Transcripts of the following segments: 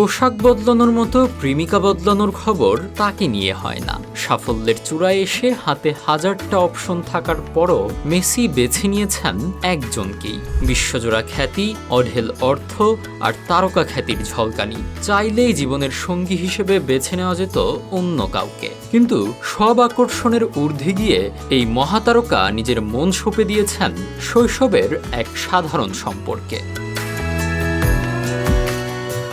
পোশাক বদলানোর মতো প্রেমিকা বদলানোর খবর তাকে নিয়ে হয় না। সাফল্যের চূড়ায় এসে হাতে হাজারটা অপশন থাকার পরও মেসি বেছে নিয়েছেন একজনকেই। বিশ্বজোড়া খ্যাতি, অঢেল অর্থ আর তারকা খ্যাতির ঝলকানি। চাইলেই জীবনের সঙ্গী হিসেবে বেছে নেওয়া যেত অন্য কাউকে, কিন্তু সব আকর্ষণের ঊর্ধ্বে গিয়ে এই মহাতারকা নিজের মন সঁপে দিয়েছেন শৈশবের এক সাধারণ সম্পর্কে।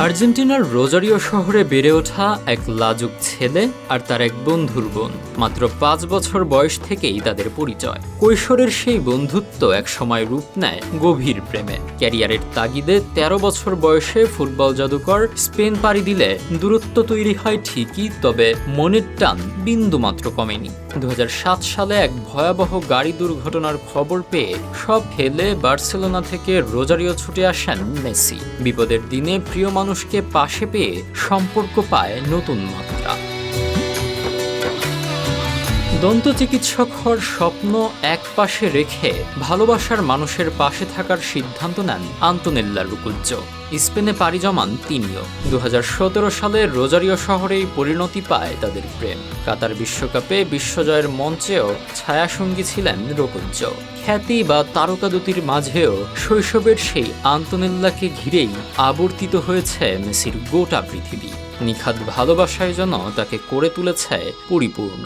আর্জেন্টিনার রোজারিও শহরে বেড়ে ওঠা এক লাজুক ছেলে আর তার এক বন্ধুর বোন। মাত্র 5 বছর বয়স থেকেই তাদের পরিচয়। কৈশোরের সেই বন্ধুত্ব একসময় রূপ নেয় গভীর প্রেমে। ক্যারিয়ারের তাগিদে 13 বছর বয়সে ফুটবল জাদুকর স্পেন পাড়ি দিলে দূরত্ব তৈরি হয় ঠিকই, তবে মনের টান বিন্দুমাত্র কমেনি। 2007 সালে এক ভয়াবহ গাড়ি দুর্ঘটনার খবর পেয়ে সব ফেলে বার্সেলোনা থেকে রোজারিও ছুটে আসেন মেসি। বিপদের দিনে প্রিয় মানুষকে পাশে পেয়ে সম্পর্ক পায় নতুন মাত্রা। দন্ত চিকিৎসক হওয়ার স্বপ্ন এক পাশে রেখে ভালোবাসার মানুষের পাশে থাকার সিদ্ধান্ত নেন আন্তোনেল্লা রুকুজ্জো। স্পেনে পাড়ি জমান তিনিও। 2017 সালে রোজারিও শহরেই পরিণতি পায় তাদের প্রেম। কাতার বিশ্বকাপে বিশ্বজয়ের মঞ্চেও ছায়াসঙ্গী ছিলেন রুকুজ্জো। খ্যাতি বা তারকাদূতির মাঝেও শৈশবের সেই আন্তোনেল্লাকে ঘিরেই আবর্তিত হয়েছে মেসির গোটা পৃথিবী। নিখাদ ভালোবাসায় যেন তাকে করে তুলেছে পরিপূর্ণ।